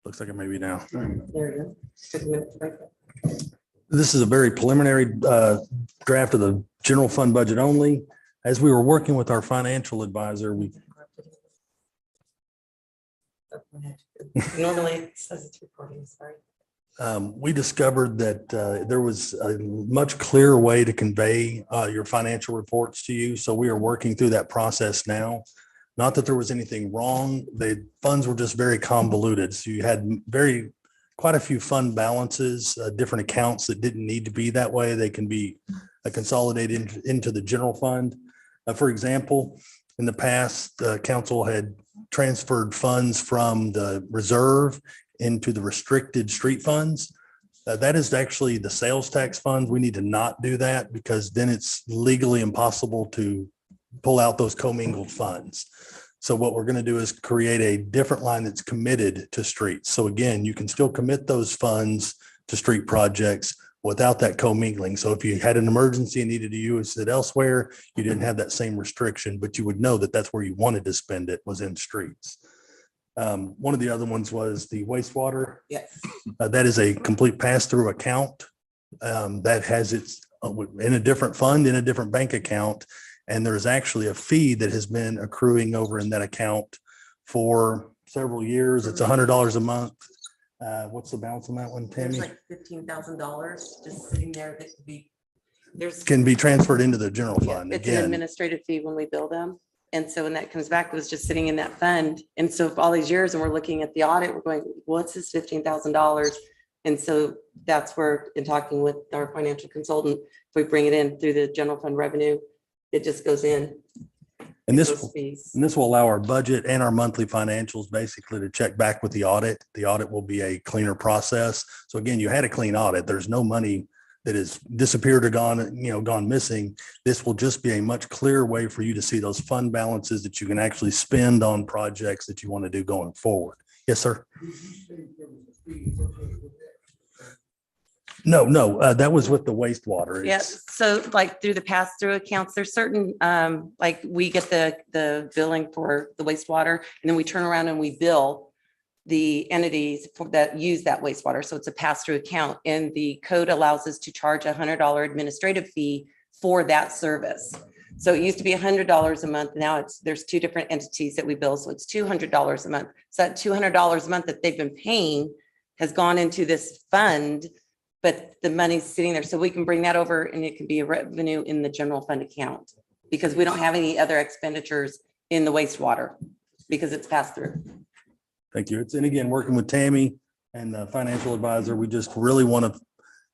Looks like it may be now. There it is. Took a minute to break it. This is a very preliminary draft of the general fund budget only. As we were working with our financial advisor, Normally it says it's recording, sorry. we discovered that there was a much clearer way to convey your financial reports to you. So we are working through that process now. Not that there was anything wrong. The funds were just very convoluted. So you had quite a few fund balances, different accounts that didn't need to be that way. They can be consolidated into the general fund. For example, in the past, the council had transferred funds from the reserve into the restricted street funds. That is actually the sales tax fund. We need to not do that because then it's legally impossible to pull out those commingled funds. So what we're going to do is create a different line that's committed to streets. So again, you can still commit those funds to street projects without that commingling. So if you had an emergency and needed to use it elsewhere, you didn't have that same restriction, but you would know that that's where you wanted to spend it was in streets. One of the other ones was the wastewater. Yes. That is a complete pass-through account that has its in a different fund, in a different bank account. And there's actually a fee that has been accruing over in that account for several years. It's $100 a month. What's the balance on that one, There's Tammy? like $15,000 just sitting there that could be, Can be transferred into the general fund. It's an Again, administrative fee when we bill them. And so when that comes back, it was just sitting in that fund. And so for all these years, and we're looking at the audit, we're going, what's this $15,000? And so that's where, in talking with our financial consultant, if we bring it in through the general fund revenue, it just goes in. and those this fees. will allow our budget and our monthly financials basically to check back with the audit. The audit will be a cleaner process. So again, you had a clean audit. There's no money that has disappeared or gone missing. This will just be a much clearer way for you to see those fund balances that you can actually spend on projects that you want to do going forward. Yes, sir. No, that was with the wastewater. Yeah, It's- so like through the pass-through accounts, there's certain, like we get the billing for the wastewater, and then we turn around and we bill the entities that use that wastewater. So it's a pass-through account, and the code allows us to charge $100 administrative fee for that service. So it used to be $100 a month. Now there's two different entities that we bill. So it's $200 a month. So that $200 a month that they've been paying has gone into this fund, but the money's sitting there. So we can bring that over and it can be a revenue in the general fund account because we don't have any other expenditures in the wastewater because it's passed through. Thank you. And again, working with Tammy and the financial advisor, we just really want to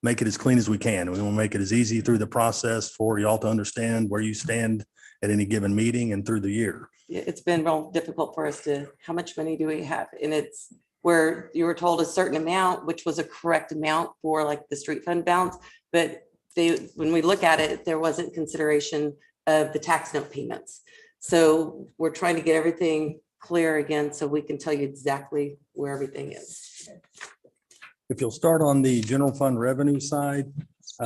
make it as clean as we can. We want to make it as easy through the process for y'all to understand where you stand at any given meeting and through the year. It's been real difficult for us to, how much money do we have? And it's where you were told a certain amount, which was a correct amount for like the street fund balance. But when we look at it, there wasn't consideration of the tax note payments. So we're trying to get everything clear again, so we can tell you exactly where everything is. If you'll start on the general fund revenue side,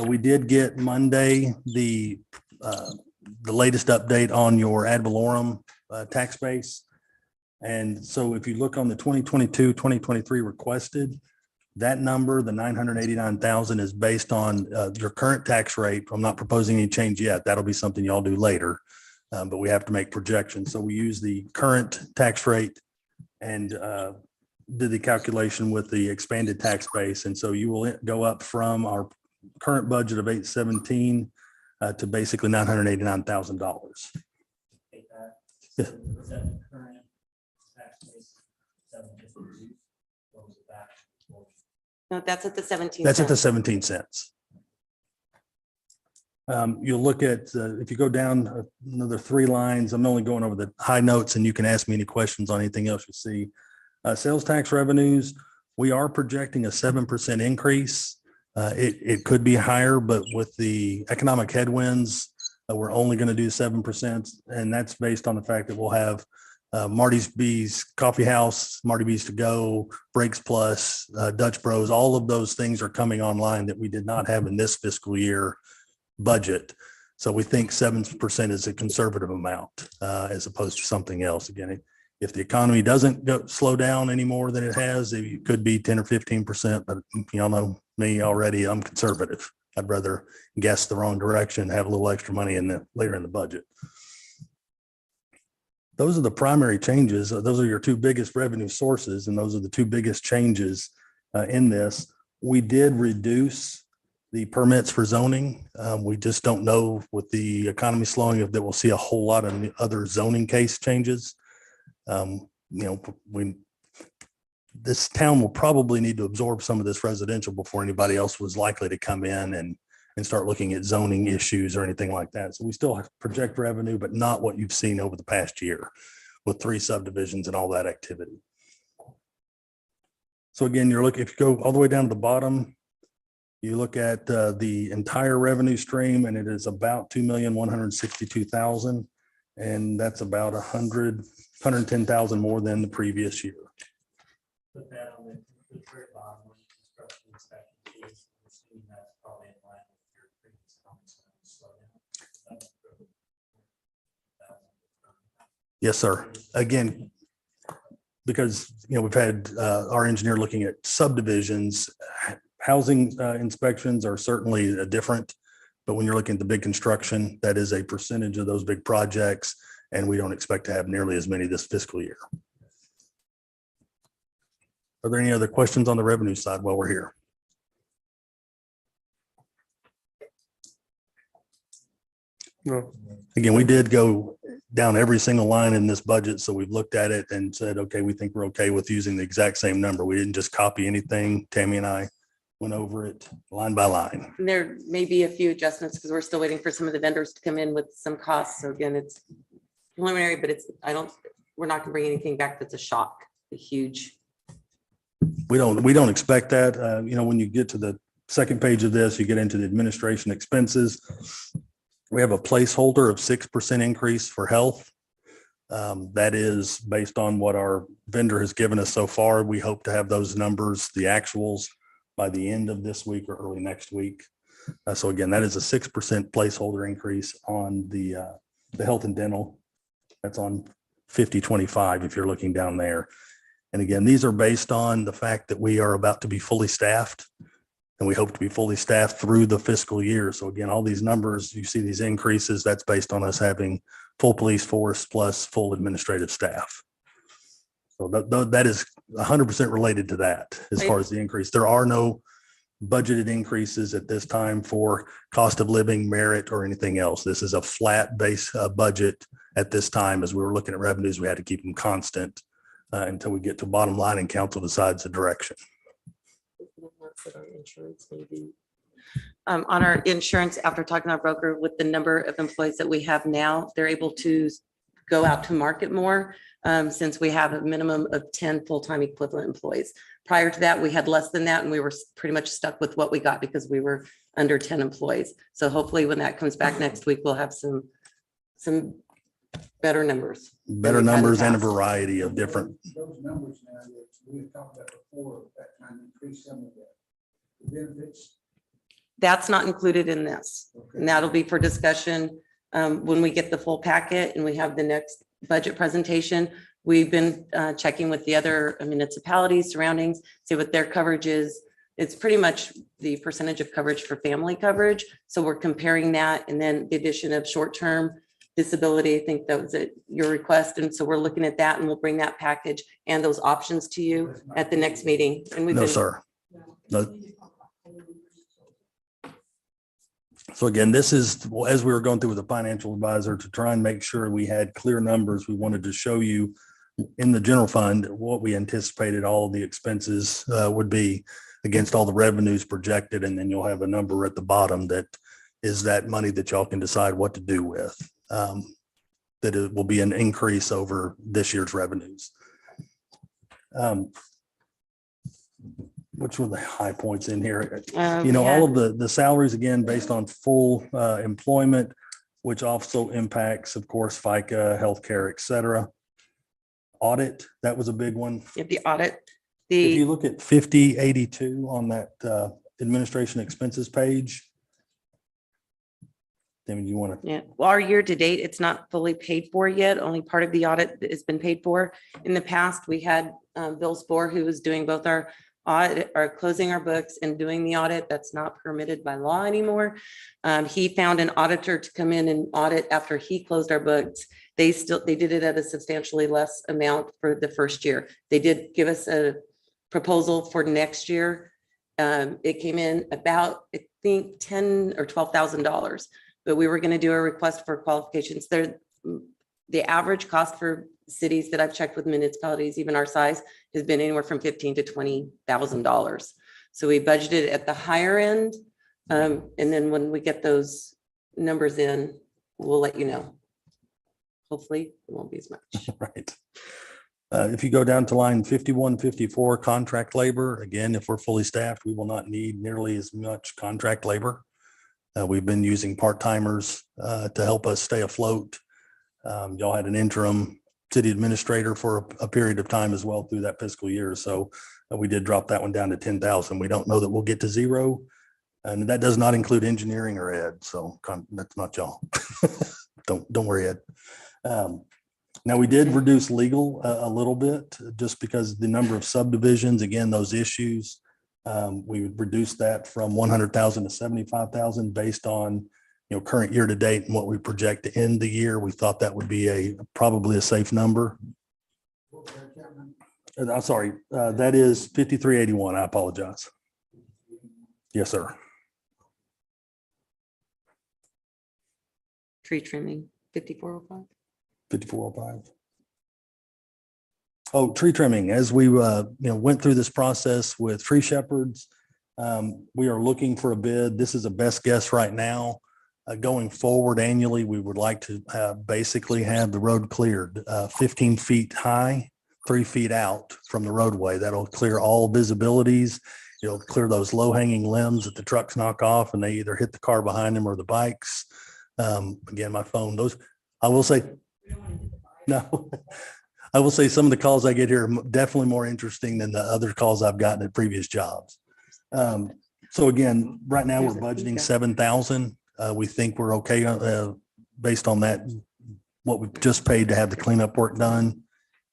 we did get Monday the latest update on your ad valorem tax base. And so if you look on the 2022, 2023 requested, that number, the 989,000 is based on your current tax rate. I'm not proposing any change yet. That'll be something y'all do later, but we have to make projections. So we use the current tax rate and did the calculation with the expanded tax base. And so you will go up from our current budget of 817 to basically $989,000. Yeah. No, that's at the 17. That's at the 17 cents. You'll look at, if you go down another 3 lines, I'm only going over the high notes and you can ask me any questions on anything else you see. Sales tax revenues, we are projecting a 7% increase. It could be higher, but with the economic headwinds, we're only going to do 7%. And that's based on the fact that we'll have Marty's Bees Coffee House, Marty Bees to Go, Breaks Plus, Dutch Bros. All of those things are coming online that we did not have in this fiscal year budget. So we think 7% is a conservative amount as opposed to something else. Again, if the economy doesn't slow down any more than it has, it could be 10 or 15%, but y'all know me already, I'm conservative. I'd rather guess the wrong direction, have a little extra money later in the budget. Those are the primary changes. Those are your two biggest revenue sources, and those are the two biggest changes in this. We did reduce the permits for zoning. We just don't know with the economy slowing if that we'll see a whole lot of other zoning case changes. This town will probably need to absorb some of this residential before anybody else was likely to come in and start looking at zoning issues or anything like that. So we still have to project revenue, but not what you've seen over the past year with 3 subdivisions and all that activity. So again, if you go all the way down to the bottom, you look at the entire revenue stream, and it is about 2,162,000, and that's about 110,000 more than the previous year. Put that on the very bottom, when construction inspection fees, I'm assuming that's probably in line with your previous comments on the slowdown. Yes, sir. Again, because, we've had our engineer looking at subdivisions, housing inspections are certainly different, but when you're looking at the big construction, that is a percentage of those big projects, and we don't expect to have nearly as many this fiscal year. Are there any other questions on the revenue side while we're here? No. Again, we did go down every single line in this budget. So we've looked at it and said, okay, we think we're okay with using the exact same number. We didn't just copy anything. Tammy and I went over it line by line. And there may be a few adjustments because we're still waiting for some of the vendors to come in with some costs. So again, it's preliminary, but we're not gonna bring anything back that's a shock, a huge. We don't expect that. When you get to the second page of this, you get into the administration expenses. We have a placeholder of 6% increase for health. That is based on what our vendor has given us so far. We hope to have those numbers, the actuals, by the end of this week or early next week. So again, that is a 6% placeholder increase on the health and dental. That's on 5025 if you're looking down there. And again, these are based on the fact that we are about to be fully staffed, and we hope to be fully staffed through the fiscal year. So again, all these numbers, you see these increases, that's based on us having full police force plus full administrative staff. So that is 100% related to that as far as the increase. There are no budgeted increases at this time for cost of living, merit, or anything else. This is a flat base budget at this time. As we were looking at revenues, we had to keep them constant until we get to bottom line and council decides the direction. On our insurance, after talking to our broker, with the number of employees that we have now, they're able to go out to market more since we have a minimum of 10 full-time equivalent employees. Prior to that, we had less than that, and we were pretty much stuck with what we got because we were under 10 employees. So hopefully when that comes back next week, we'll have some better numbers. Better numbers and a variety of different. Those numbers now that we had talked about before, that kind of increase some of the benefits. That's not included in this. Okay. And that'll be for discussion when we get the full packet and we have the next budget presentation. We've been checking with the other municipalities surroundings, see what their coverage is. It's pretty much the percentage of coverage for family coverage. So we're comparing that, and then the addition of short-term disability. I think that was your request. And so we're looking at that, and we'll bring that package and those options to you at the next meeting. And No, sir. No. So again, this is, as we were going through with the financial advisor to try and make sure we had clear numbers, we wanted to show you in the general fund what we anticipated all of the expenses would be against all the revenues projected. And then you'll have a number at the bottom that is that money that y'all can decide what to do with. That it will be an increase over this year's revenues. Which were the high points in here? All of the salaries, again, based on full employment, which also impacts, of course, FICA, healthcare, et cetera. Audit, that was a big one. The audit, If you look at 5082 on that administration expenses page, Tammy, do you want to? Yeah, well, our year to date, it's not fully paid for yet. Only part of the audit has been paid for. In the past, we had Bill Spore, who was doing both our audit, or closing our books and doing the audit. That's not permitted by law anymore. He found an auditor to come in and audit after he closed our books. They did it at a substantially less amount for the first year. They did give us a proposal for next year. It came in about, I think, $10,000 or $12,000. But we were going to do a request for qualifications. The average cost for cities that I've checked with municipalities, even our size, has been anywhere from $15,000 to $20,000. So we budgeted at the higher end. And then when we get those numbers in, we'll let you know. Hopefully it won't be as much. Right. If you go down to line 5154, contract labor, again, if we're fully staffed, we will not need nearly as much contract labor. We've been using part-timers to help us stay afloat. Y'all had an interim city administrator for a period of time as well through that fiscal year. So we did drop that one down to 10,000. We don't know that we'll get to zero. And that does not include engineering or ed. So that's not y'all. Don't worry, Ed. Now we did reduce legal a little bit just because the number of subdivisions, again, those issues, we would reduce that from 100,000 to 75,000 based on, current year to date and what we project to end the year. We thought that would be probably a safe number. I'm sorry, that is 5381. I apologize. Yes, sir. Tree trimming, 5405. 5405. Oh, tree trimming. As we went through this process with tree shepherds, we are looking for a bid. This is a best guess right now. Going forward annually, we would like to basically have the road cleared 15 feet high, 3 feet out from the roadway. That'll clear all visibilities. It'll clear those low hanging limbs that the trucks knock off and they either hit the car behind them or the bikes. Again, my phone, I will say, no, I will say some of the calls I get here are definitely more interesting than the other calls I've gotten at previous jobs. So again, right now we're budgeting 7,000. We think we're okay based on that, what we've just paid to have the cleanup work done.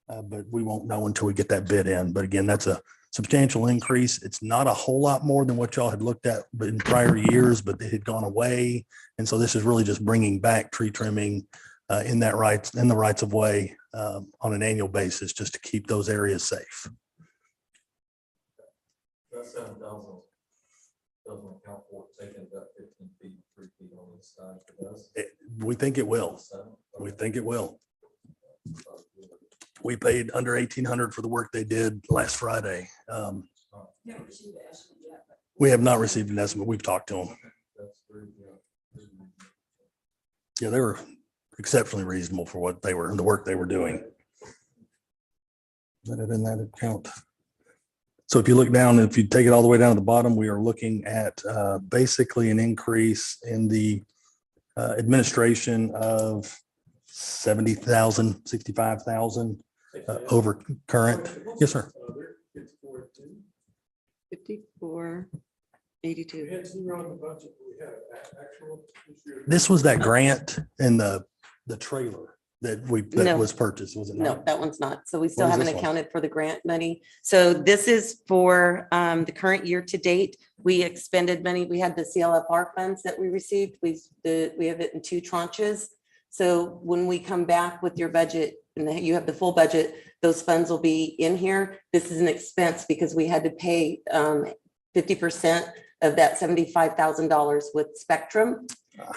But we won't know until we get that bid in. But again, that's a substantial increase. It's not a whole lot more than what y'all had looked at in prior years, but it had gone away. And so this is really just bringing back tree trimming in the rights of way on an annual basis, just to keep those areas safe. That 7,000 doesn't account for taking that 15 feet, 3 feet on the side for us. We think it will. We think it will. We paid under 1,800 for the work they did last Friday. We have not received an estimate. We've talked to them. Yeah, they were exceptionally reasonable for the work they were doing. Put it in that account. So if you look down, if you take it all the way down to the bottom, we are looking at basically an increase in the administration of 70,000, 65,000 over current. Yes, sir. 5482. This was that grant in the trailer that No. was purchased, was it No, not? that one's not. So we still What is haven't this one? accounted for the grant money. So this is for the current year to date. We expended money. We had the CLFR funds that we received. We have it in 2 tranches. So when we come back with your budget and you have the full budget, those funds will be in here. This is an expense because we had to pay 50% of that $75,000 with Spectrum.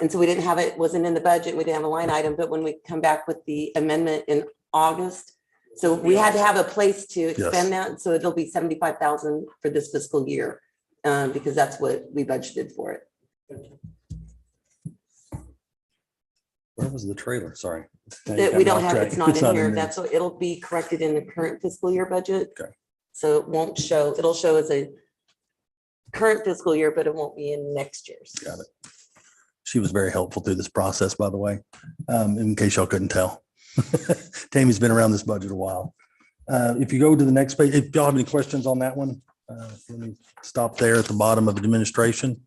And so we didn't have it, wasn't in the budget. We didn't have a line item, but when we come back with the amendment in August, so we had to have a place to expend that. So it'll be 75,000 for this fiscal year because that's what we budgeted for it. Where was the trailer? Sorry. That we don't have, it's not in here. That's what it'll be corrected in the current fiscal year budget. Okay. So it won't show, it'll show as a current fiscal year, but it won't be in next year's. Got it. She was very helpful through this process, by the way, in case y'all couldn't tell. Tammy's been around this budget a while. If you go to the next page, if y'all have any questions on that one, let me stop there at the bottom of administration.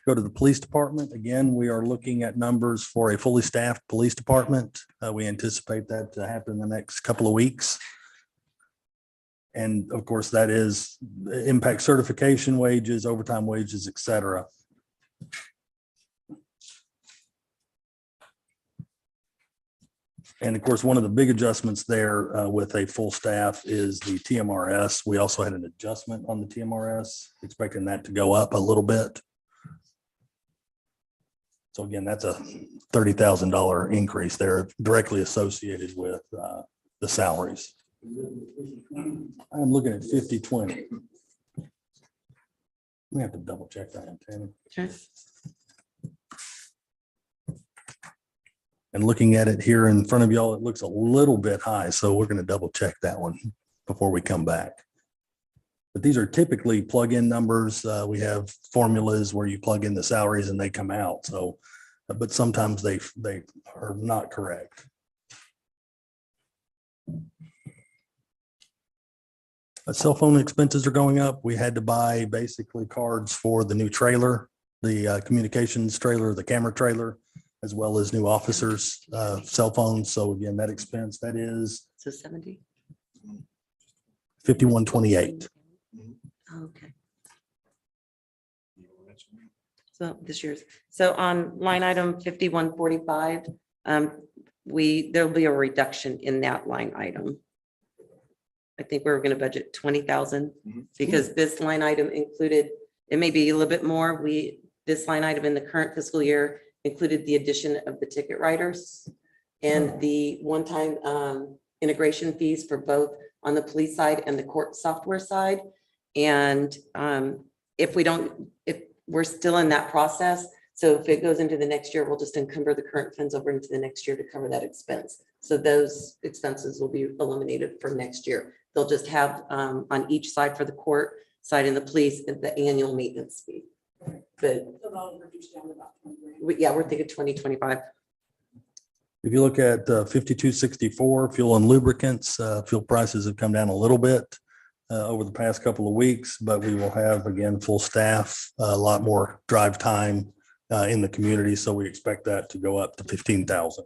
Go to the police department. Again, we are looking at numbers for a fully staffed police department. We anticipate that to happen in the next couple of weeks. And of course, that is impact certification wages, overtime wages, et cetera. And of course, one of the big adjustments there with a full staff is the TMRS. We also had an adjustment on the TMRS, expecting that to go up a little bit. So again, that's a $30,000 increase there directly associated with the salaries. I'm looking at 50/20. We have to double check that one, Tammy. Okay. And looking at it here in front of y'all, it looks a little bit high. So we're going to double check that one before we come back. But these are typically plug-in numbers. We have formulas where you plug in the salaries and they come out. So, but sometimes they are not correct. Cell phone expenses are going up. We had to buy basically cards for the new trailer, the communications trailer, the camera trailer, as well as new officers' cell phones. So again, that expense, that is So 70. $51.28. Okay. So this year's, so on line item 5145, there'll be a reduction in that line item. I think we were going to budget 20,000 because this line item included, it may be a little bit more. This line item in the current fiscal year included the addition of the ticket writers and the one-time integration fees for both on the police side and the court software side. And if we're still in that process, so if it goes into the next year, we'll just encumber the current funds over into the next year to cover that expense. So those expenses will be eliminated for next year. They'll just have on each side for the court side and the police the annual maintenance fee. But yeah, we're thinking 2025. If you look at 5264, fuel and lubricants, fuel prices have come down a little bit over the past couple of weeks, but we will have, again, full staff, a lot more drive time in the community. So we expect that to go up to 15,000.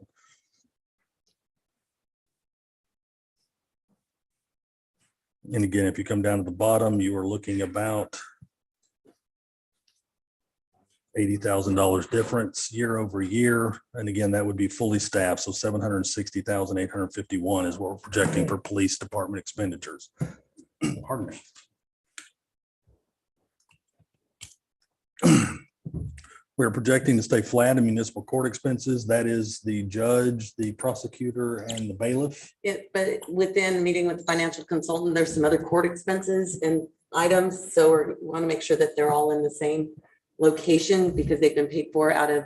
And again, if you come down to the bottom, you are looking about $80,000 difference year over year. And again, that would be fully staffed. So 760,851 is what we're projecting for police department expenditures. Pardon me. We're projecting to stay flat in municipal court expenses. That is the judge, the prosecutor, and the bailiff. But within meeting with the financial consultant, there's some other court expenses and items. So we want to make sure that they're all in the same location because they've been paid for out of,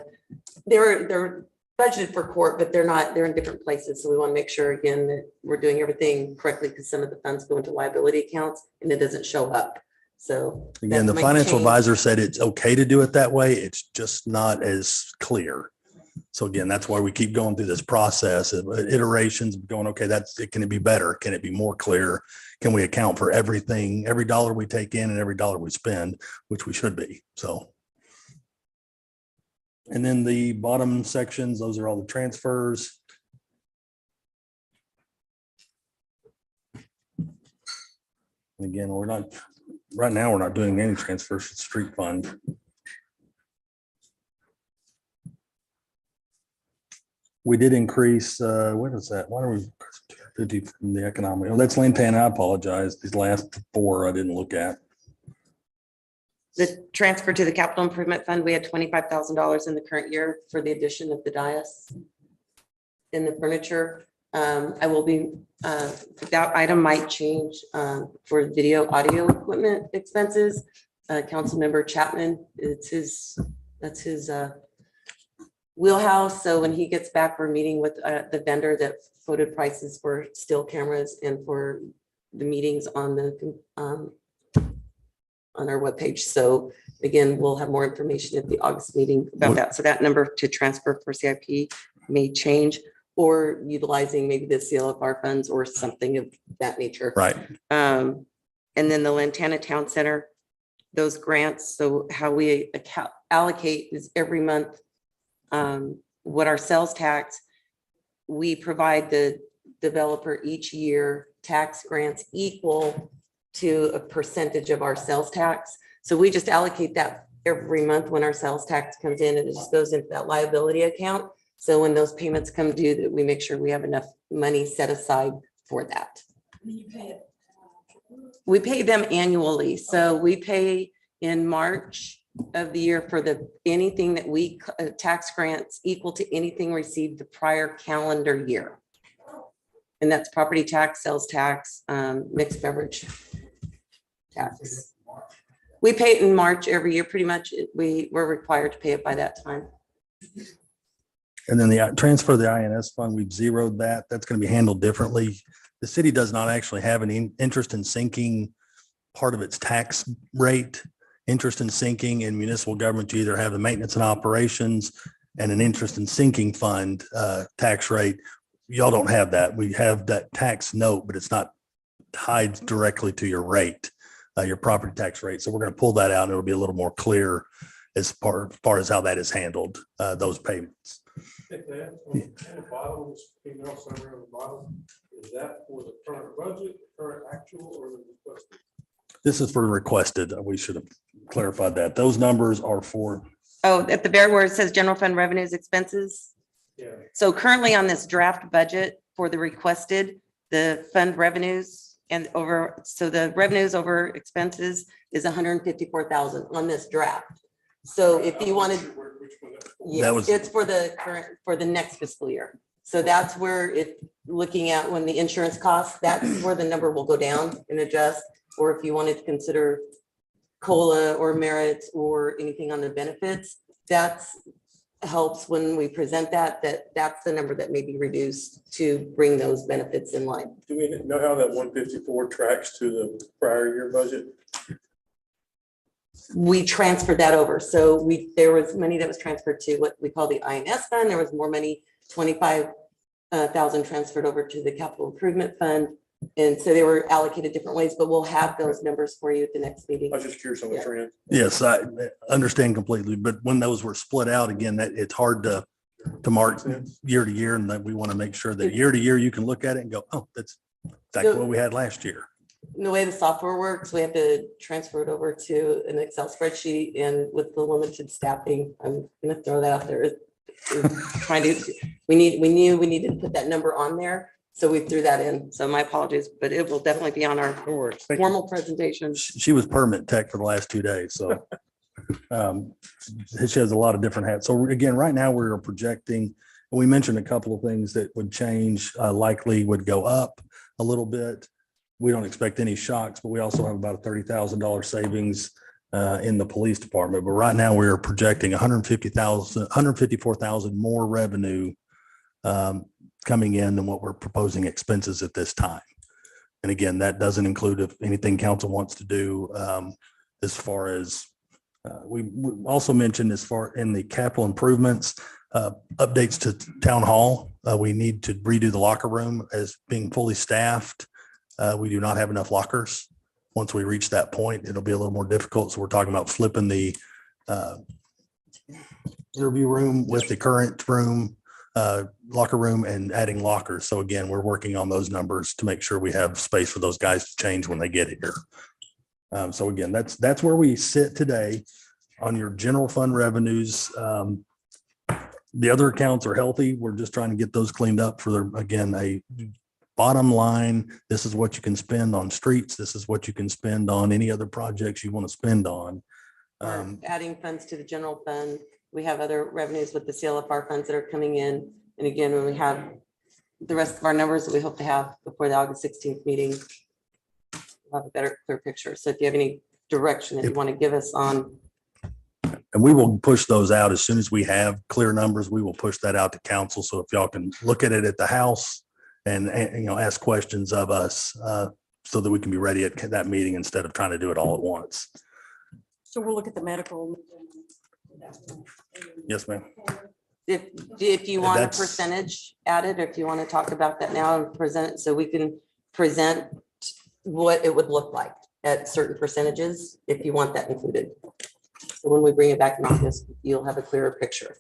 they're budgeted for court, but they're in different places. So we want to make sure again that we're doing everything correctly because some of the funds go into liability accounts and it doesn't show up. So again, that the might financial change. advisor said it's okay to do it that way. It's just not as clear. So again, that's why we keep going through this process of iterations of going, okay, can it be better? Can it be more clear? Can we account for everything, every dollar we take in and every dollar we spend, which we should be. So. And then the bottom sections, those are all the transfers. And again, right now, we're not doing any transfers to the street fund. We did increase, what is that? Why are we 50 from the economic? Oh, that's Lantana. I apologize. These last four I didn't look at. The transfer to the capital improvement fund, we had $25,000 in the current year for the addition of the dais in the furniture. I will be, that item might change for video audio equipment expenses. Councilmember Chapman, that's his wheelhouse. So when he gets back, we're meeting with the vendor that quoted prices for still cameras and for the meetings on our webpage. So again, we'll have more information at the August meeting about that. So that number to transfer for CIP may change or utilizing maybe the CLFR funds or something of that nature. Right. And then the Lantana Town Center, those grants. So how we allocate is every month, what our sales tax, we provide the developer each year tax grants equal to a percentage of our sales tax. So we just allocate that every month when our sales tax comes in, and it just goes into that liability account. So when those payments come due, that we make sure we have enough money set aside for that. We pay them annually. So we pay in March of the year for anything that we tax grants equal to anything received the prior calendar year. And that's property tax, sales tax, mixed beverage tax. We pay it in March every year, pretty much. We're required to pay it by that time. And then the transfer of the INS fund, we've zeroed that. That's going to be handled differently. The city does not actually have an interest in sinking part of its tax rate. Interest in sinking in municipal government, you either have the maintenance and operations and an interest in sinking fund tax rate. Y'all don't have that. We have that tax note, but it's not tied directly to your rate, your property tax rate. So we're going to pull that out and it'll be a little more clear as far as how that is handled, those payments. On the bottom, this email summary on the bottom, is that for the current budget, current actual, or the requested? This is for requested. We should have clarified that. Those numbers are for. Oh, at the very where it says general fund revenues expenses. Yeah. So currently on this draft budget for the requested, the fund revenues so the revenues over expenses is 154,000 on this draft. So if you wanted, yes, it's for the current, for the next fiscal year. So that's where looking at when the insurance costs, that's where the number will go down and adjust. Or if you wanted to consider COLA or merits or anything on the benefits, that's helps when we present that's the number that may be reduced to bring those benefits in line. Do we know how that 154 tracks to the prior year budget? We transferred that over. So there was money that was transferred to what we call the INS fund. There was more money, 25,000 transferred over to the capital improvement fund. And so they were allocated different ways, but we'll have those numbers for you at the next meeting. I was just curious on the trend. Yes, I understand completely, but when those were split out again, that it's hard to mark year to year, and that we want to make sure that year to year you can look at it and go, oh, that's exactly what we had last year. The way the software works, we have to transfer it over to an Excel spreadsheet, and with the limited staffing, I'm going to throw that out there. We knew we needed to put that number on there. So we threw that in. So my apologies, but it will definitely be on our formal presentation. She was permit tech for the last 2 days, so she has a lot of different hats. So again, right now we're projecting, we mentioned a couple of things that would change, likely would go up a little bit. We don't expect any shocks, but we also have about a $30,000 savings in the police department. But right now we are projecting 154,000 more revenue coming in than what we're proposing expenses at this time. And again, that doesn't include if anything council wants to do as far as we also mentioned as far in the capital improvements, updates to town hall. We need to redo the locker room as being fully staffed. We do not have enough lockers. Once we reach that point, it'll be a little more difficult. So we're talking about flipping the interview room with the current room, locker room, and adding lockers. So again, we're working on those numbers to make sure we have space for those guys to change when they get here. So again, that's where we sit today on your general fund revenues. The other accounts are healthy. We're just trying to get those cleaned up for, again, a bottom line. This is what you can spend on streets. This is what you can spend on any other projects you want to spend on. We're adding funds to the general fund. We have other revenues with the CLFR funds that are coming in. And again, when we have the rest of our numbers that we hope to have before the August 16th meeting, we'll have a better, clear picture. So if you have any direction that you want to give us on. And we will push those out as soon as we have clear numbers. We will push that out to council. So if y'all can look at it at the house and ask questions of us so that we can be ready at that meeting instead of trying to do it all at once. So we'll look at the medical. Yes, ma'am. If you want a That's- percentage added, or if you want to talk about that now and present it so we can present what it would look like at certain percentages, if you want that included. So when we bring it back in August, you'll have a clearer picture.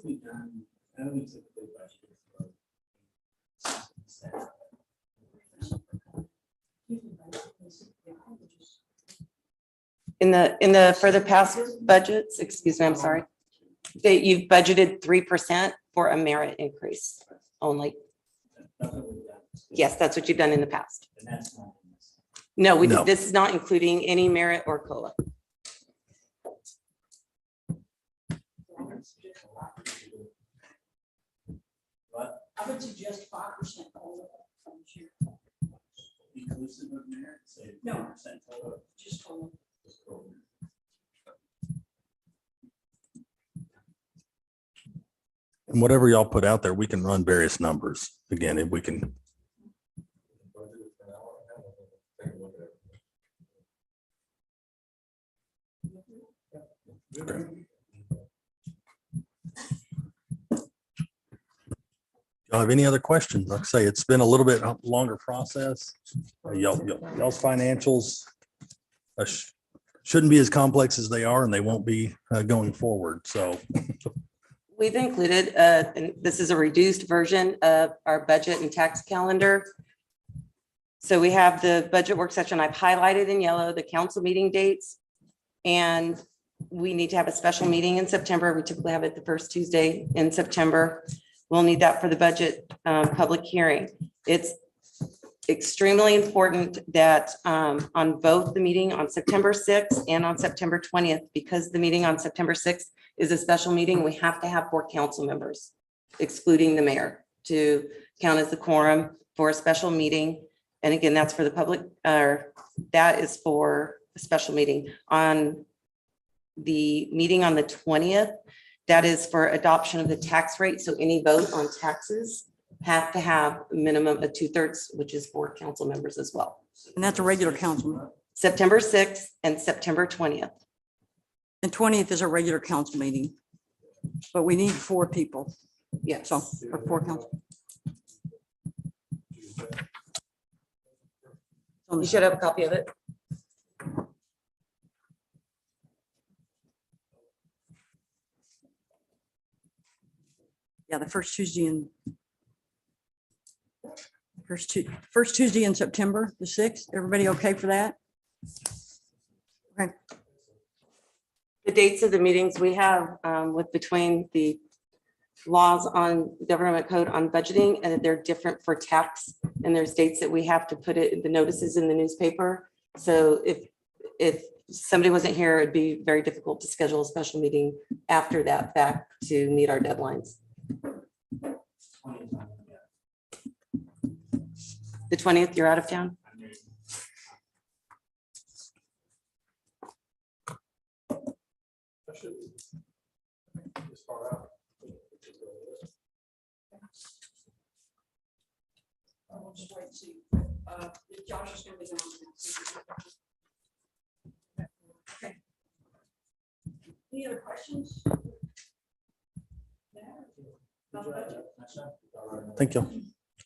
We've done, and we typically budget for In the for the past budgets, excuse me, I'm sorry, that you've budgeted 3% for a merit increase only. That's what we've done. Yes, that's what you've done in the past. And that's not in this. No, No. this is not including any merit or COLA. But I would suggest 5% COLA this year, inclusive of merit, say No. 10% total. just COLA. And whatever y'all put out there, we can run various numbers. Again, if we can, Budget it for now, and we'll take a look at y'all have any other questions? Like I say, it's been a little bit longer process. Y'all's financials shouldn't be as complex as they are, and they won't be going forward. So We've included, and this is a reduced version of our budget and tax calendar. So we have the budget work session. I've highlighted in yellow the council meeting dates. And we need to have a special meeting in September. We typically have it the first Tuesday in September. We'll need that for the budget public hearing. It's extremely important that on both the meeting on September 6th and on September 20th, because the meeting on September 6th is a special meeting, we have to have 4 council members, excluding the mayor, to count as the quorum for a special meeting. And again, that's for the public, or that is for a special meeting. On the meeting on the 20th, that is for adoption of the tax rate. So any vote on taxes have to have a minimum of 2/3, which is 4 council members as well. And that's a regular council. September 6th and September 20th. And 20th is a regular council meeting. But we need 4 people, Yes. so, for 4 council. You should have a copy of it. Yeah, the first Tuesday in first Tuesday in September, the 6th. Everybody okay for that? Okay. The dates of the meetings we have with between the laws on government code on budgeting, and they're different for tax. And there's dates that we have to put it, the notices in the newspaper. So if somebody wasn't here, it'd be very difficult to schedule a special meeting after that fact to meet our deadlines. 20 times, yeah. The 20th, you're out of town? That should be as far out. We'll just wait and see. If Josh is gonna be on. Okay. Any other questions? thank you.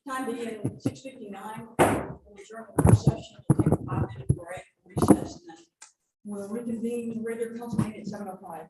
Time being 6:59, we'll adjourn the session, take a 5-minute break, recess, and then we'll reconvene the regular council meeting at 7:05.